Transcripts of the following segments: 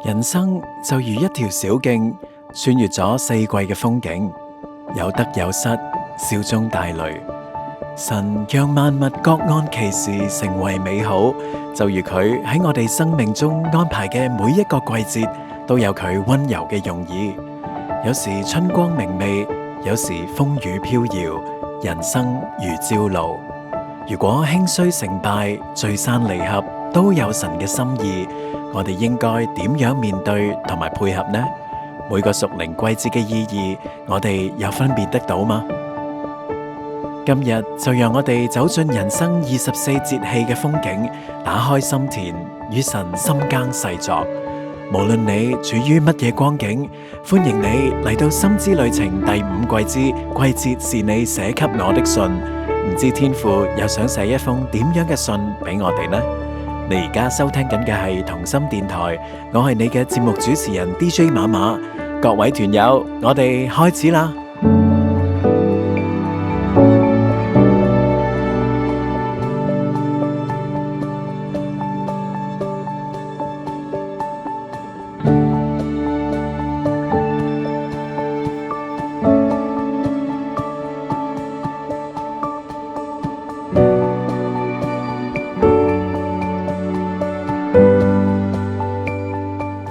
人生就如一條小徑，穿越咗四季嘅風景，有得有失，笑中帶淚。神讓萬物各按其時成為美好，就如佢喺我哋生命中安排嘅每一個季節，都有佢溫柔嘅用意。有時春光明媚，有時風雨飄搖，人生如朝露。如果興衰成敗，聚散離合，都有神嘅心意，我哋應該點樣面對同埋配合呢？每個屬靈季節嘅意義，我哋有分辨得到嗎？今日就讓我哋走進人生24節氣嘅風景，打開心田，與神深耕細作。無論你處於乜嘢光景，歡迎你嚟到心之旅程第5季之季節是你寫給我的信。唔知天父又想寫一封點樣嘅信俾我哋呢？你而家收聽緊嘅係同心電台，我係你嘅節目主持人 DJ 馬馬。各位團友，我哋開始啦！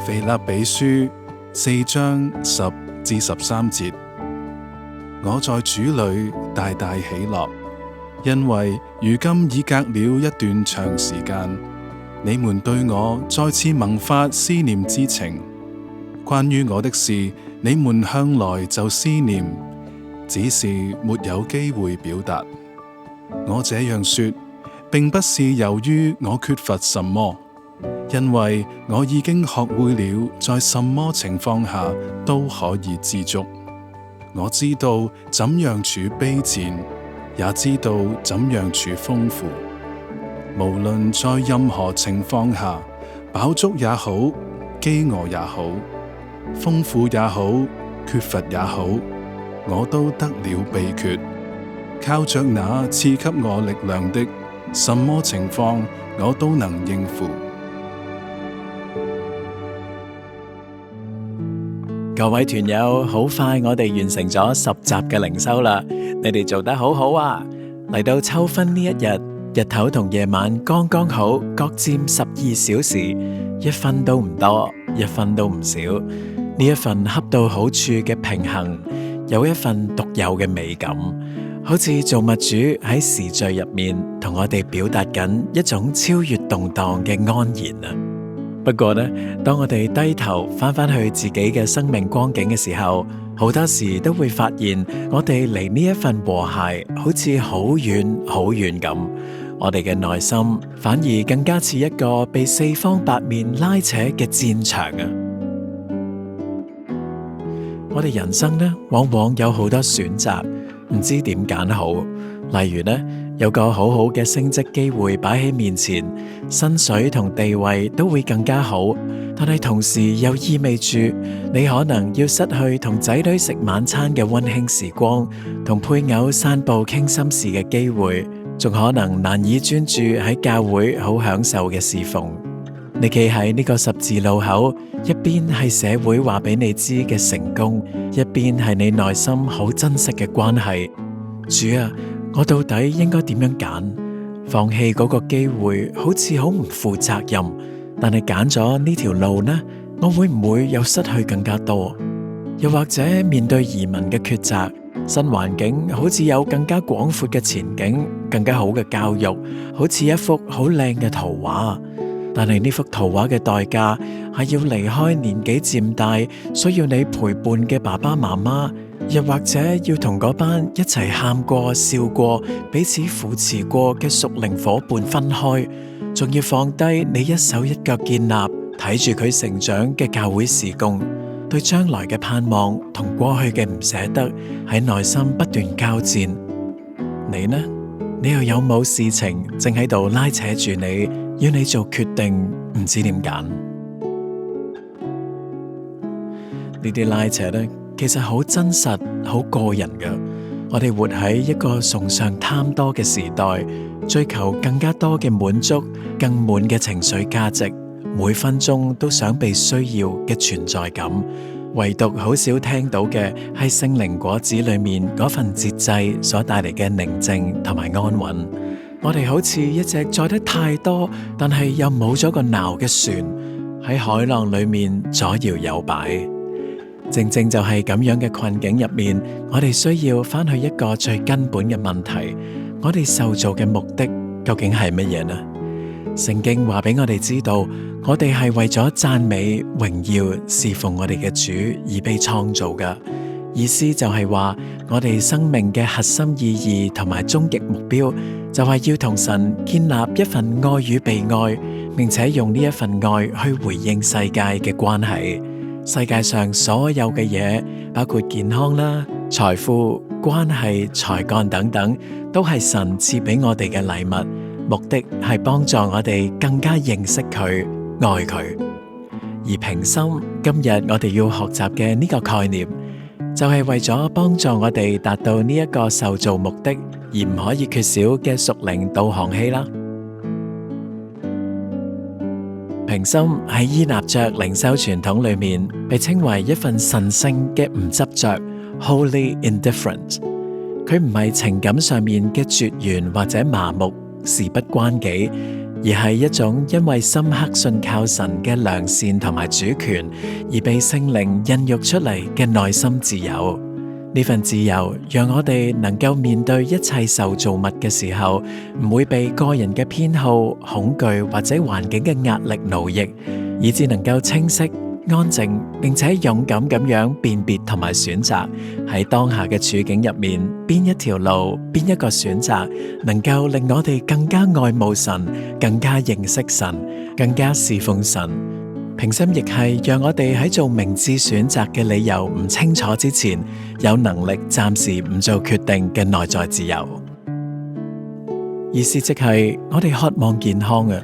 腓立比書4章10至13節，我在主裏大大喜樂，因為如今已隔了一段長時間，你們對我再次萌發思念之情。關於我的事，你們向來就思念，只是沒有機會表達。我這樣說，並不是由於我缺乏什麼，因為我已經學會了在什麼情況下都可以知足。我知道怎樣處卑賤，也知道怎樣處豐富。無論在任何情況下，飽足也好，飢餓也好，豐富也好，缺乏也好，我都得了秘訣，靠着那賜給我力量的，什麼情況我都能應付。各位團友，好快我哋完成咗10集嘅靈修啦，你哋做得好好啊！嚟到秋分呢一日，日頭同夜晚剛剛好，各佔12小時，1分都唔多，1分都唔少。呢一份恰到好處嘅平衡，有一份獨有嘅美感，好似造物主喺時序入面同我哋表達緊一種超越動盪嘅安然啊！不過呢，當我哋低頭翻返去自己嘅生命光景嘅時候，好多時都會發現我哋離呢一份和諧好似好遠好遠咁。我哋嘅內心反而更加似一個被四方八面拉扯嘅戰場啊！我哋人生呢，往往有好多選擇，唔知點揀好。例如呢，有個好好嘅升職機會擺喺面前，薪水同地位都會更加好，但係同時又意味住你可能要失去同仔女食晚餐嘅溫馨時光，同配偶散步傾心事嘅機會，仲可能難以專注喺教會好享受嘅侍奉。你企喺呢個十字路口，一邊係社會話俾你知嘅成功，一邊係你內心好珍惜嘅關係。主啊，我到底應該點樣揀？放棄嗰個機會好似好唔負責任，但係揀咗呢條路呢，我會唔會又失去更加多？又或者面對移民嘅抉擇，新環境好似有更加廣闊嘅前景，更加好嘅教育，好似一幅好靚嘅圖畫。但係呢幅圖畫嘅代價係要離開年紀漸大，需要你陪伴嘅爸爸媽媽，又或者要同嗰班一齊喊過、笑過、彼此扶持過嘅屬靈夥伴分開，仲要放低你一手一腳建立、睇住佢成長嘅教會事工，對將來嘅盼望同過去嘅唔捨得喺內心不斷交戰。你呢？你又有冇事情正喺度拉扯住你，要你做決定，唔知點揀？呢啲拉扯呢，其實好真實、好個人嘅。我哋活喺一個崇尚貪多嘅時代，追求更加多嘅滿足、更滿嘅情緒價值，每分鐘都想被需要嘅存在感。唯獨好少聽到嘅係聖靈果子裏面嗰份節制所帶嚟嘅寧靜同埋安穩。我哋好似一隻載得太多，但係又冇咗個錨嘅船，喺海浪裏面左搖右擺。正正就係咁樣嘅困境入面，我哋需要翻去一個最根本嘅問題：我哋受造嘅目的究竟係乜嘢呢？聖經話俾我哋知道，我哋係為咗讚美、榮耀、侍奉我哋嘅主而被創造嘅。意思就係話，我哋生命嘅核心意義同埋終極目標，就係要同神建立一份愛與被愛，並且用呢一份愛去回應世界嘅關係。世界上所有嘅嘢，包括健康啦、財富、關係、才幹等等，都係神賜俾我哋嘅禮物。目的係幫助我哋更加認識佢、愛佢。而平心，今日我哋要學習嘅呢個概念，就係為咗幫助我哋達到呢一個受造目的，而唔可以缺少嘅屬靈導航器啦。平心喺依納爵靈修傳統裏面，被稱為一份神聖嘅唔執着 （Holy Indifference）。佢唔係情感上面嘅絕緣或者麻木、事不關己，而係一種因為深刻信靠神嘅良善同埋主權，而被聖靈孕育出嚟嘅內心自由。呢份自由讓我哋能夠面對一切受造物嘅時候，唔會被個人嘅偏好、恐懼或者環境嘅壓力奴役，以致能夠清晰、安靜並且勇敢咁樣辨別同埋選擇喺當下嘅處境入面，邊一條路、邊一個選擇能夠令我哋更加愛慕神、更加認識神、更加侍奉神。平心亦係讓我哋喺做明智選擇嘅理由唔清楚之前，有能力暫時唔做決定嘅內在自由。意思即係我哋渴望健康啊，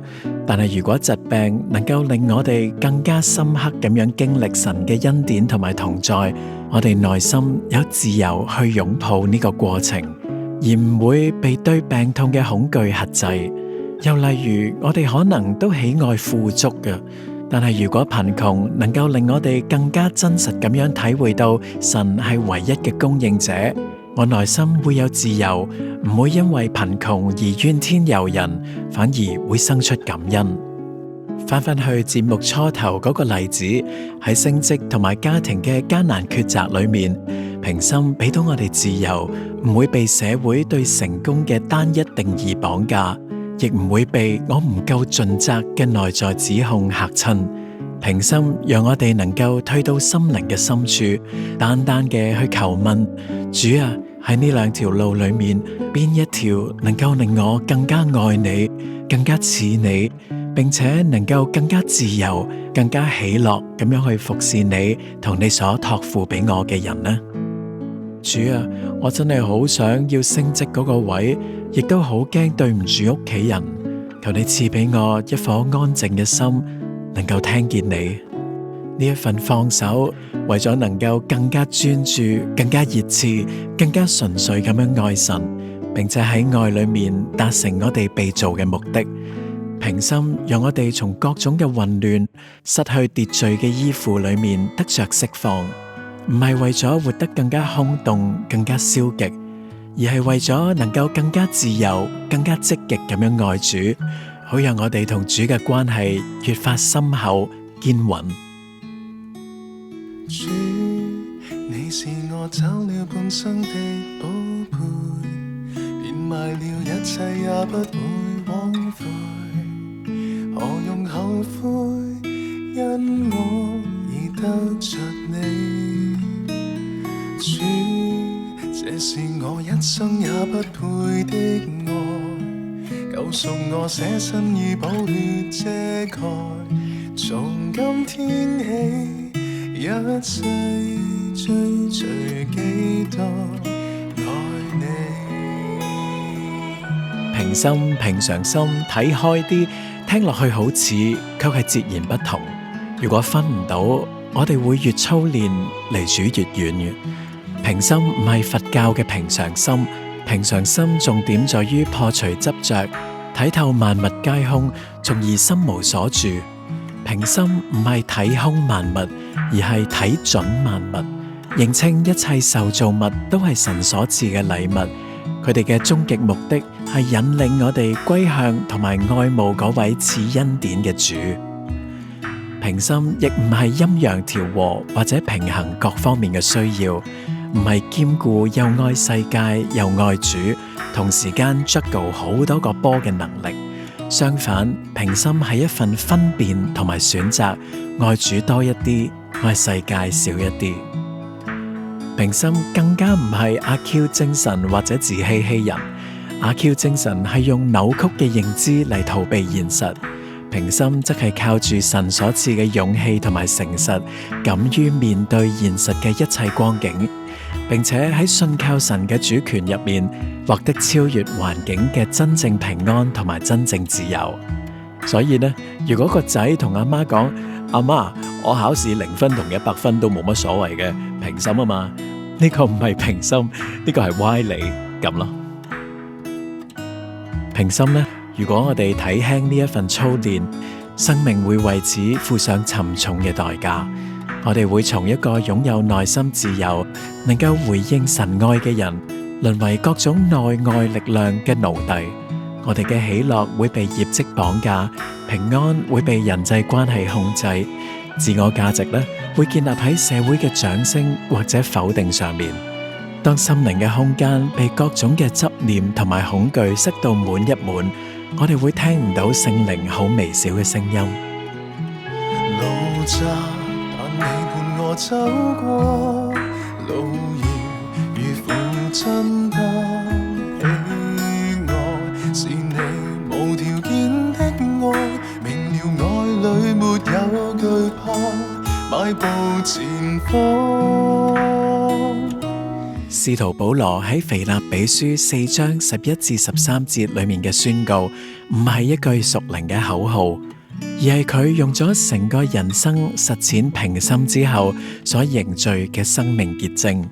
但係如果疾病能夠令我哋更加深刻咁樣經歷神嘅恩典同埋同在，我哋內心有自由去擁抱呢個過程，而唔會被對病痛嘅恐懼轄制。又例如，我哋可能都喜愛富足嘅，但係如果貧窮能夠令我哋更加真實咁樣體會到神係唯一嘅供應者，我內心會有自由，唔會因為貧窮而怨天尤人，反而會生出感恩。翻返去節目初頭嗰個例子，喺升職同埋家庭嘅艱難抉擇裏面，平心俾到我哋自由，唔會被社會對成功嘅單一定義綁架，亦唔會被我唔夠盡責嘅內在指控嚇親。平心讓我哋能夠退到心靈嘅深處，單單嘅去求問主啊，喺呢兩條路裏面，邊一條能夠令我更加愛你，更加似你，並且能夠更加自由、更加喜樂咁樣去服侍你同你所託付俾我嘅人呢？主啊，我真係好想要升職嗰個位，亦都好驚對唔住屋企人，求你賜俾我一顆安靜嘅心，能夠聽見你。呢一份放手，為咗能夠更加專注、更加熱切、更加純粹咁樣愛神，並且喺愛裏面達成我哋被造嘅目的。平心讓我哋從各種嘅混亂、失去秩序嘅依附裏面得着釋放，唔係為咗活得更加空洞、更加消極，而係為咗能夠更加自由、更加積極咁樣愛主，好讓我哋同主嘅關係越發深厚堅穩。主，你是我找了半生的寶貝，變賣了一切也不會枉費，何用後悔？因我已得着你。主，這是我一生也不配的愛，救贖我捨身以寶血遮蓋，從今天起一切追隨基督愛你。平心平常心睇開啲，聽落去好似，卻係截然不同。如果分唔到，我哋會越操練離主越遠嘅。平心唔係佛教嘅平常心，平常心重點在於破除執着，睇透萬物皆空，從而心無所住。平心唔係睇空萬物，而係睇準萬物，認清一切受造物都係神所賜嘅禮物。佢哋嘅終極目的係引領我哋歸向同埋愛慕嗰位賜恩典嘅主。平心亦唔係陰陽調和或者平衡各方面嘅需要，唔係兼顧又愛世界又愛主，同時間 juggle 好多個波嘅能力。相反，平心係一份分辨同埋選擇，愛主多一啲，愛世界少一啲。平心更加唔係阿 Q 精神或者自欺欺人。阿 Q 精神係用扭曲嘅認知嚟逃避現實，平心則係靠住神所賜嘅勇氣同埋誠實，敢於面對現實嘅一切光景，並且喺信靠神嘅主權入面獲得超越環境嘅真正平安同埋真正自由。所以呢，如果個仔同阿媽講：阿媽，我考試0分同100分都冇乜所謂嘅，平心啊嘛，呢個唔係平心，呢個係歪理咁咯。平心呢，如果我哋睇輕呢一份操練，生命會為此付上沉重嘅代價。我哋會從一個擁有內心自由、能夠回應神愛嘅人，淪為各種內外力量嘅奴隸。我哋嘅喜樂會被業績綁架，平安會被人際關係控制，自我價值呢會建立喺社會嘅掌聲或者否定上面。當心靈嘅空間被各種嘅執念同埋恐懼塞到滿一滿，我哋會聽唔到聖靈好微小嘅聲音。路窄，但你伴我走過，路遙如父親得喜愛，是你無條件的愛，明了愛裏沒有懼怕，邁步前方。使徒保羅喺腓立比書4章11至13節裏面嘅宣告，唔係一句屬靈嘅口號，而係佢用咗成個人生實踐平心之後所凝聚嘅生命結晶。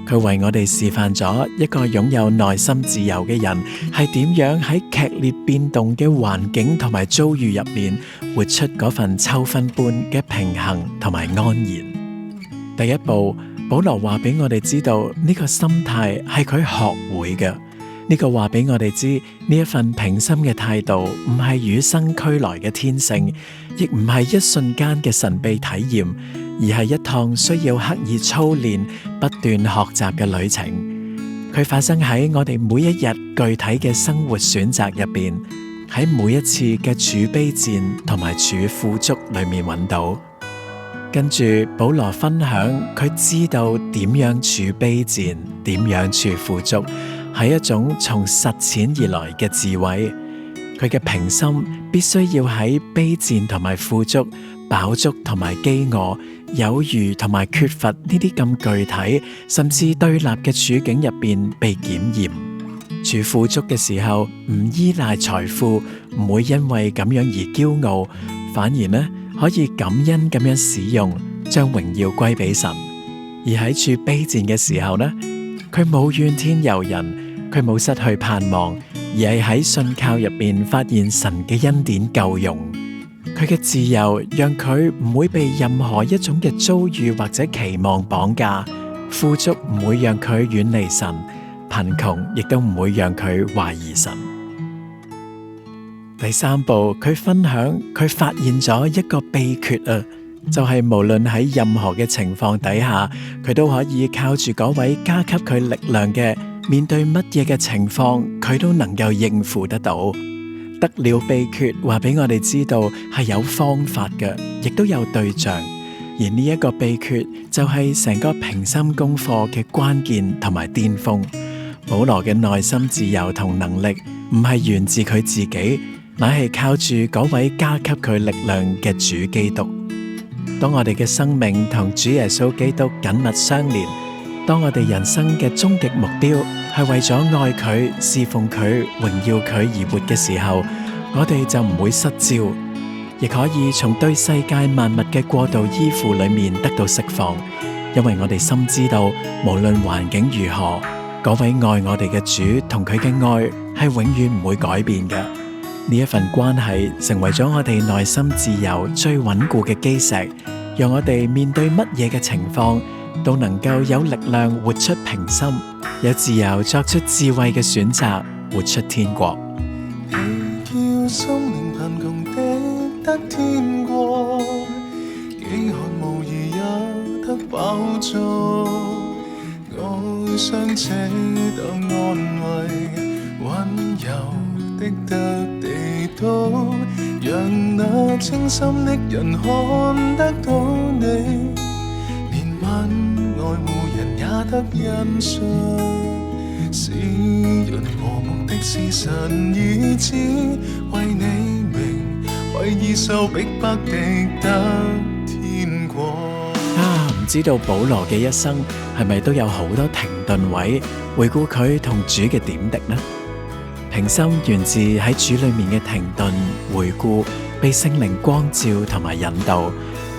佢為我哋示範咗一個擁有內心自由嘅人係點樣喺劇烈變動嘅環境同埋遭遇入面，活出嗰份秋分般嘅平衡同埋安然。第一步，保羅話俾我哋知道呢個心態係佢學會嘅。呢個話俾我哋知，呢一份平心嘅態度唔係與生俱來嘅天性，亦唔係一瞬間嘅神秘體驗，而係一趟需要刻意操練、不斷學習嘅旅程。佢發生喺我哋每一日具體嘅生活選擇入邊，喺每一次嘅處卑賤同埋處富足裏面揾到。跟住保羅分享佢知道點樣處卑賤，點樣處富足，係一種從實踐而來嘅智慧。佢嘅平心必須要喺卑賤同埋富足、飽足同埋飢餓、有餘同埋缺乏呢啲咁具體甚至對立嘅處境入邊被檢驗。處富足嘅時候唔依賴財富，唔會因為咁樣而驕傲，反而呢可以感恩咁樣使用，將榮耀歸俾神。而喺處卑賤嘅時候呢，佢冇怨天尤人，佢冇失去盼望，而係喺信靠入邊發現神嘅恩典夠用。佢嘅自由讓佢唔會被任何一種嘅遭遇或者期望綁架，富足唔會讓佢遠離神，貧窮亦都唔會讓佢懷疑神。第三步，佢分享佢發現咗一個秘訣啊，就係無論喺任何嘅情況底下，佢都可以靠住嗰位加給佢力量嘅，面對乜嘢嘅情況，佢都能夠應付得到。得了秘訣，話俾我哋知道係有方法嘅，亦都有對象。而呢一個秘訣就係成個平心功課嘅關鍵同埋巔峰。保羅嘅內心自由同能力唔係源自佢自己，乃係靠住嗰位加給佢力量嘅主基督。當我哋嘅生命同主耶穌基督緊密相連，當我哋人生嘅終極目標係為咗愛佢、侍奉佢、榮耀佢而活嘅時候，我哋就唔會失焦，亦可以從對世界萬物嘅過度依附裏面得到釋放。因為我哋深知道，無論環境如何，嗰位愛我哋嘅主同佢嘅愛係永遠唔會改變嘅。呢一份關係成為咗我哋內心自由最穩固嘅基石，讓我哋面對乜嘢嘅情況都能夠有力量活出平心，有自由作出智慧嘅選擇，活出天國。你叫心靈貧窮的得天國，飢渴無疑也得飽足，愛上這等安慰，溫柔的得地土，讓那清心的人看得到你，憐憫愛護人也得欣賞，使人和睦的是神意志，為你名，為已受逼迫的得天國。唔知道保羅嘅一生係咪都有好多停頓位，回顧佢同主嘅點滴呢？平心源自喺主裏面嘅停頓、回顧，被聖靈光照同埋引導。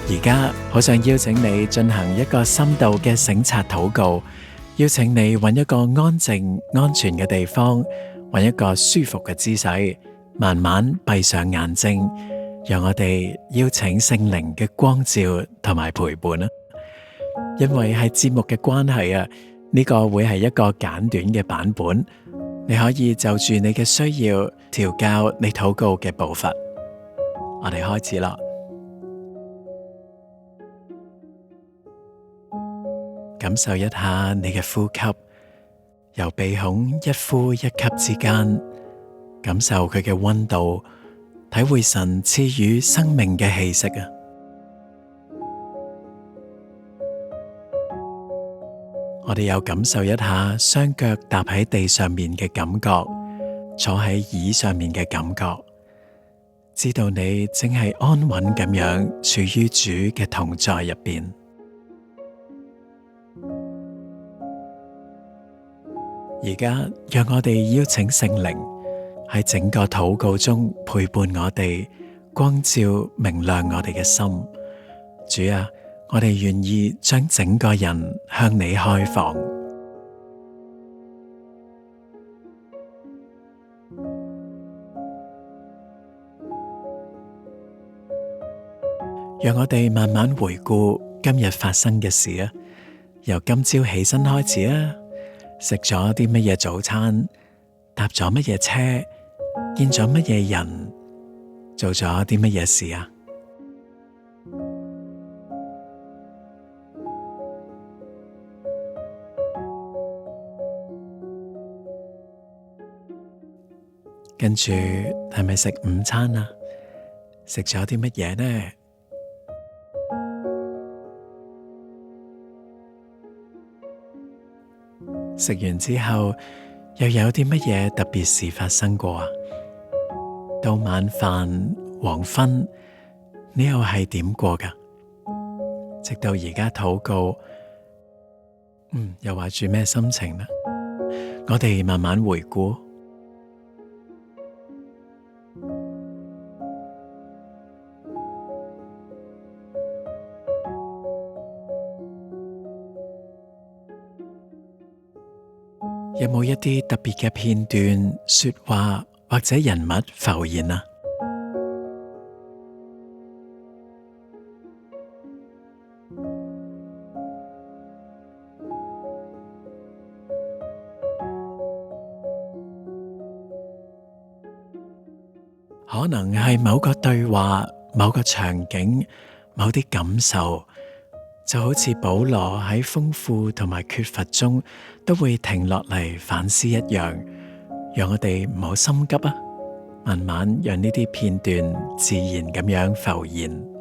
而家好想邀請你進行一個深度嘅省察禱告，邀請你揾一個安靜、安全嘅地方，揾一個舒服嘅姿勢，慢慢閉上眼睛，讓我哋邀請聖靈嘅光照同埋陪伴啦。因為係節目嘅關係啊，呢個會係一個簡短嘅版本，你可以就住你嘅需要調校你禱告嘅步伐。我哋開始啦。感受一下你嘅呼吸，由鼻孔一呼一吸之間，感受佢嘅溫度，體會神賜予生命嘅氣息啊！我哋又感受一下雙腳踏喺地上面嘅感覺，坐喺椅上面嘅感覺，知道你正係安穩咁樣處於主嘅同在入邊。而家讓我哋邀請聖靈喺整個禱告中陪伴我哋，光照明亮我哋嘅心。主啊，我哋願意將整個人向你開放，讓我哋慢慢回顧今日發生嘅事啊，由今朝起身開始啊，食咗啲乜嘢早餐，搭咗乜嘢車，見咗乜嘢人，做咗啲乜嘢事啊？跟住係咪食午餐啊？食咗啲乜嘢呢？食完之後又有啲乜嘢特別事發生過啊？到晚飯、黃昏，你又係點過㗎？直到而家禱告，又話住咩心情呢？我哋慢慢回顧。有冇一啲特別嘅片段、說話或者人物浮現啊？可能係某個對話、某個場景、某啲感受，就好似保羅喺豐富同埋缺乏中都會停落嚟反思一樣，讓我哋唔好心急啊，慢慢讓呢啲片段自然咁樣浮現。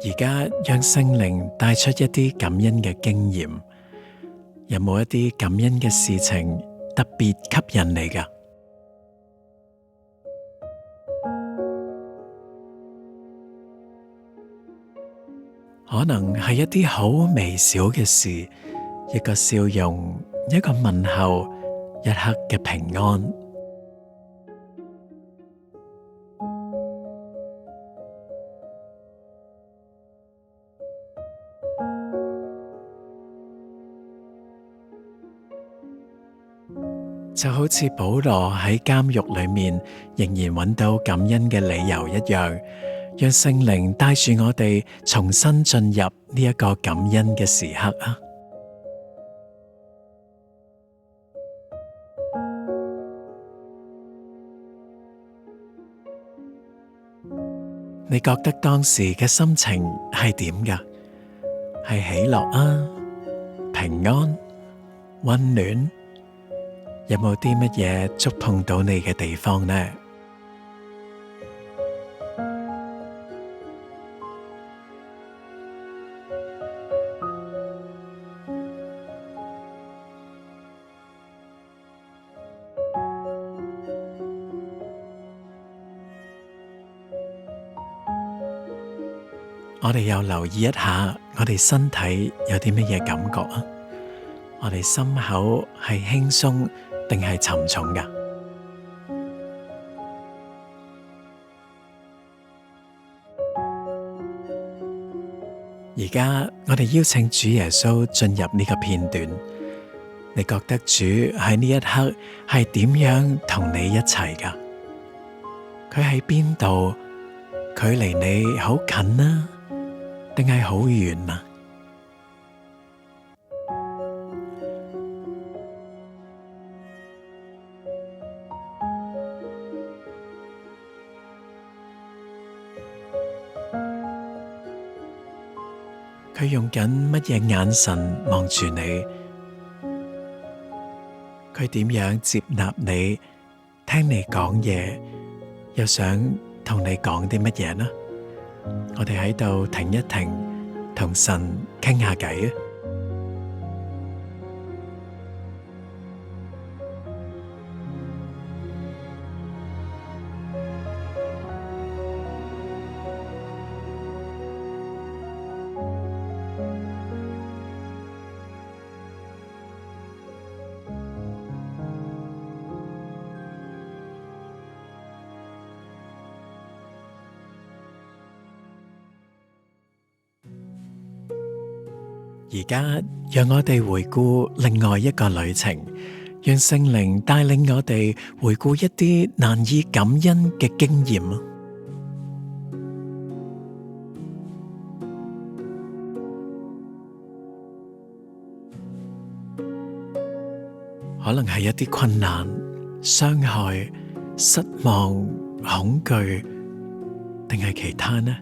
而家讓聖靈帶出一啲感恩嘅經驗，有冇一啲感恩嘅事情特別吸引你㗎？可能係一啲好微小嘅事，一個笑容，一個問候，一刻嘅平安。就好似保羅喺監獄裏面仍然揾到感恩嘅理由一樣，讓聖靈帶住我哋重新進入呢一個感恩嘅時刻啊！你覺得當時嘅心情係點㗎？係喜樂啊？平安？溫暖？有冇啲乜嘢觸碰到你嘅地方呢？我哋又留意一下，我哋身體有啲乜嘢感覺啊？我哋心口係輕鬆定係沉重㗎？而家我哋邀請主耶穌進入呢個片段，你覺得主喺呢一刻係點樣同你一齊㗎？佢喺邊度？距離你好近啊，定係好遠啊？佢用緊乜嘢眼神望住你？佢點樣接納你？聽你講嘢，又想同你講啲乜嘢呢？我哋喺度停一停，同神傾下偈啊！而家讓我哋回顧另外一個旅程，讓聖靈帶領我哋回顧一啲難以感恩嘅經驗啊！可能係一啲困難、傷害、失望、恐懼，定係其他呢？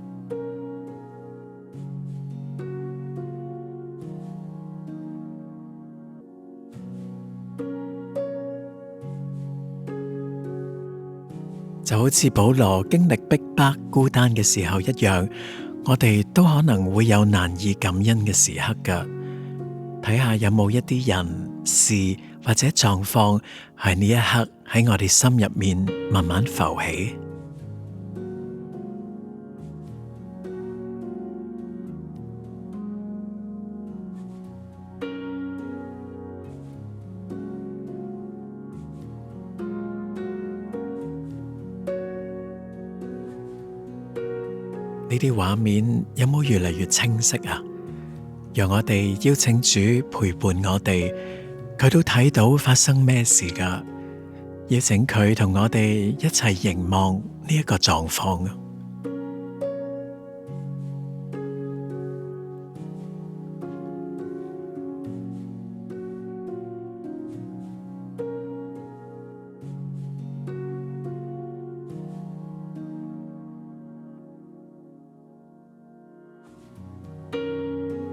就好似保羅經歷逼迫、孤單嘅時候一樣，我哋都可能會有難以感恩嘅時刻㗎。睇下有冇一啲人、事或者狀況喺呢一刻喺我哋心入面慢慢浮起。呢啲畫面有冇越嚟越清晰啊？讓我哋邀請主陪伴我哋，佢都睇到發生咩事㗎。邀請佢同我哋一齊凝望呢一個狀況啊！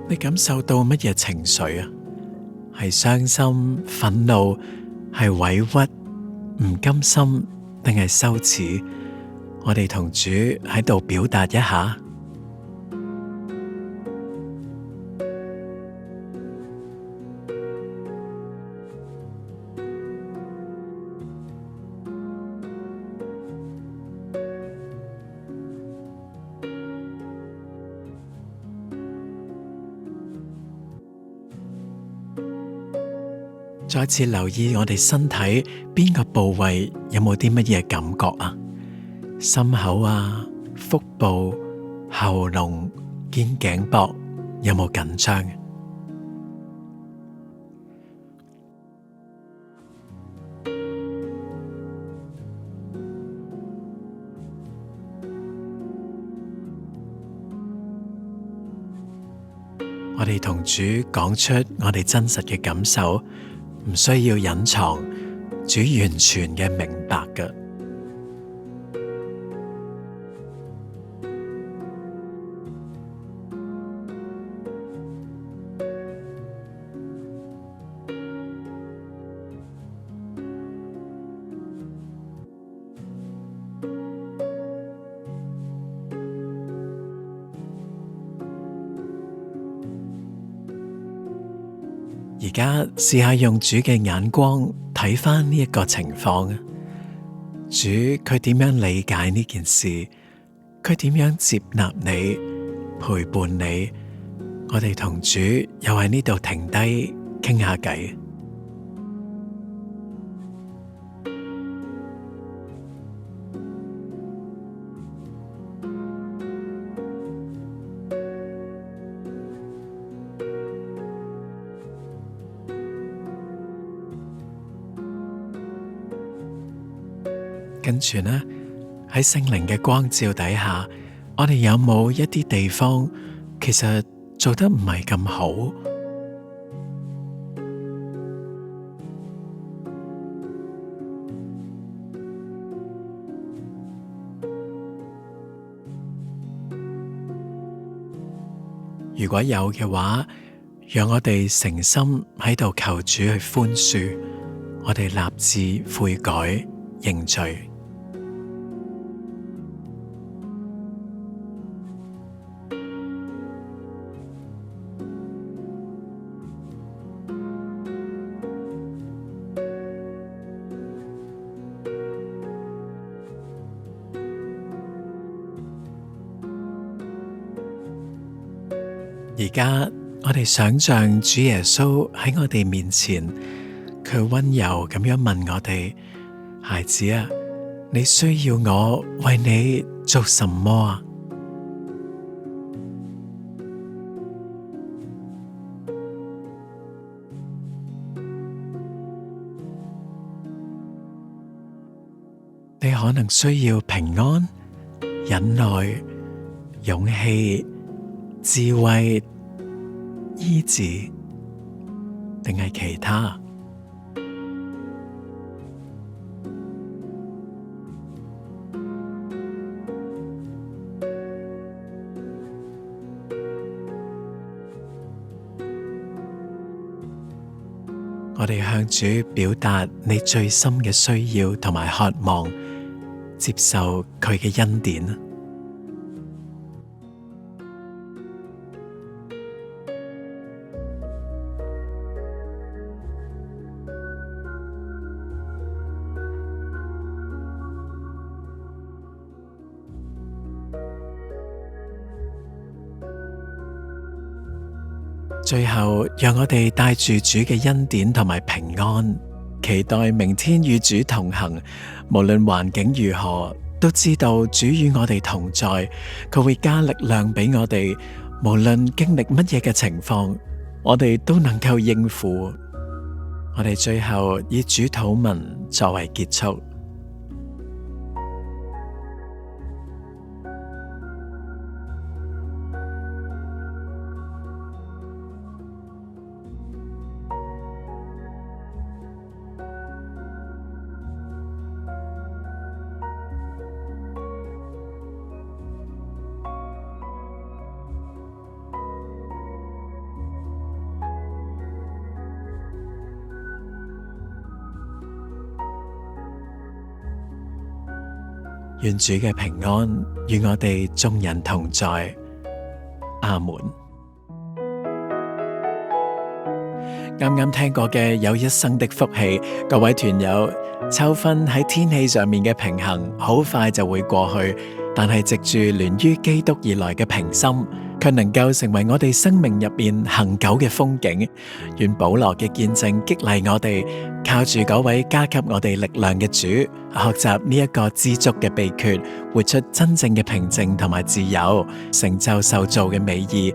你感受到乜嘢情緒啊？係傷心、憤怒，係委屈、唔甘心，定係羞恥？我哋同主喺度表達一下。再次留意我哋身體邊個部位有冇啲乜嘢感覺啊？心口啊、腹部、喉嚨、肩頸膊有冇緊張？我哋同主講出我哋真實嘅感受，唔需要隱藏，主完全嘅明白㗎。而家試下用主嘅眼光睇返呢一個情況啊！主佢點樣理解呢件事？佢點樣接納你、陪伴你？我哋同主又喺呢度停低傾下偈。跟住呢，喺聖靈嘅光照底下，我哋有冇一啲地方其實做得唔係咁好？如果有嘅話，讓我哋誠心喺度求主去寬恕，我哋立志悔改認罪。而家我哋想象主耶穌喺我哋面前，佢溫柔咁樣問我哋：孩子啊，你需要我為你做什麼啊？你可能需要平安、忍耐、勇氣、智慧、醫治，定係其他？我哋向主表達你最深嘅需要同埋渴望，接受佢嘅恩典。最後，讓我哋帶住主嘅恩典同埋平安，期待明天與主同行。無論環境如何，都知道主與我哋同在，佢會加力量俾我哋。無論經歷乜嘢嘅情況，我哋都能夠應付。我哋最後以主禱文作為結束。願主嘅平安與我哋眾人同在。阿門。啱啱聽過嘅有一生的福氣，各位團友，秋分喺天氣上面嘅平衡好快就會過去，但係藉住聯於基督而來嘅平心，卻能夠成為我哋生命入面恆久嘅風景。願保羅嘅見證激勵我哋，靠住嗰位加給我哋力量嘅主，學習呢一個知足嘅秘訣，活出真正嘅平靜同埋自由，成就受造嘅美意。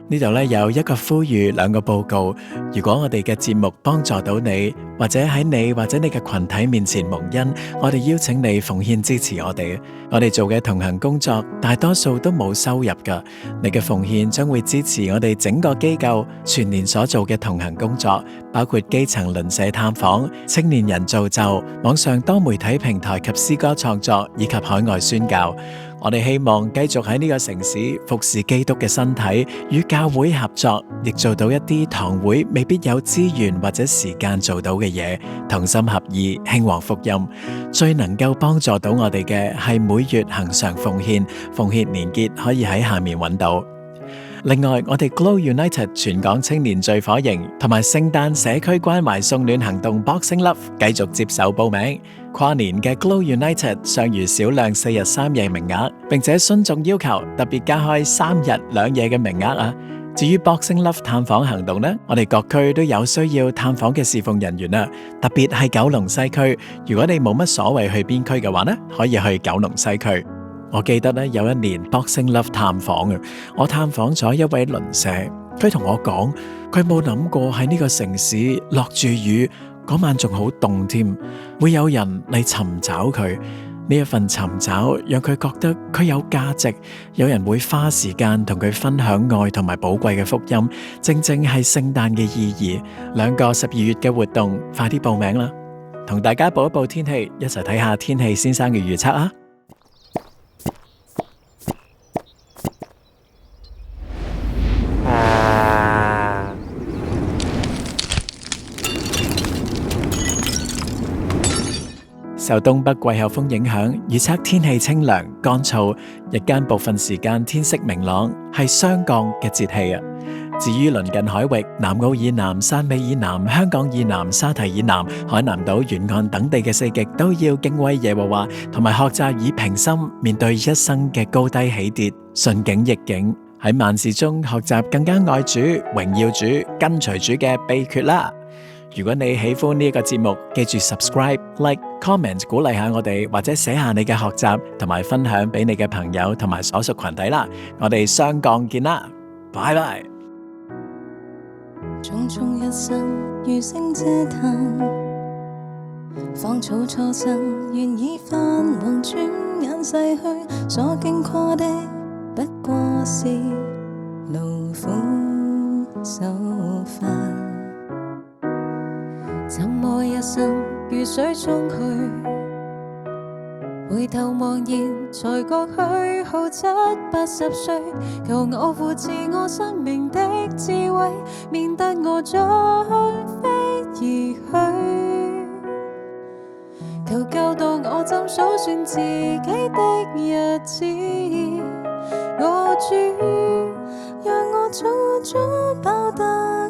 呢度有一個呼籲，兩個報告。如果我哋嘅節目幫助到你，或者喺你或者你嘅群體面前蒙恩，我哋邀請你奉獻支持我哋。我哋做嘅同行工作大多數都冇收入㗎，你嘅奉獻將會支持我哋整個機構全年所做嘅同行工作，包括基層鄰舍探訪、青年人造就、網上多媒體平台及詩歌創作，以及海外宣教。我哋希望繼續喺呢個城市服侍基督嘅身體，與教會合作，亦做到一啲堂會未必有資源或者時間做到嘅嘢，同心合意興旺福音。最能夠幫助到我哋嘅係每月恆常奉獻，奉獻連結可以喺下面揾到。另外，我哋 Glow United 全港青年聚火營同埋聖誕社區關懷送暖行動 Boxing Love 繼續接受報名。跨年嘅 Glow United 尚餘少量4日3夜名額，並且遵從要求特別加開3日2夜嘅名額啊！至於 Boxing Love 探訪行動呢，我哋各區都有需要探訪嘅侍奉人員啊，特別係九龍西區。如果你冇乜所謂去邊區嘅話呢，可以去九龍西區。我記得有一年 Boxing Love 探訪啊，我探訪咗一位鄰舍，佢同我講，佢冇諗過喺呢個城市落住雨，嗰晚仲好凍添，會有人嚟尋找佢。呢一份尋找讓佢覺得佢有價值，有人會花時間同佢分享愛同埋寶貴嘅福音，正正係聖誕嘅意義。兩個12月嘅活動，快啲報名啦！同大家報一報天氣，一齊睇下天氣先生嘅預測啊！受東北季候風影響，預測天氣清涼乾燥，日間部分時間天色明朗，係霜降嘅節氣啊。至於鄰近海域、南澳以南、汕尾以南、香港以南、沙堤以南、海南島沿岸等地嘅四極，都要敬畏耶和華，同埋學習以平心面對一生嘅高低起跌、順境逆境，喺萬事中學習更加愛主、榮耀主、跟隨主嘅秘訣啦。如果你喜歡呢一個節目，記住 subscribe、like、comment 鼓勵下我哋，或者寫下你嘅學習，同埋分享俾你嘅朋友同埋所屬群體啦。我哋雙降見啦，拜拜。匆匆一生如星嗟嘆，芳草初生願已泛黃，轉眼逝去，所經過的不過是勞苦愁煩。怎麼一生如水中去，回頭望見才覺虛耗70-80歲，求我扶持我生命的智慧，免得我將飛而去。求教導我怎數算自己的日子，我主讓我早早飽得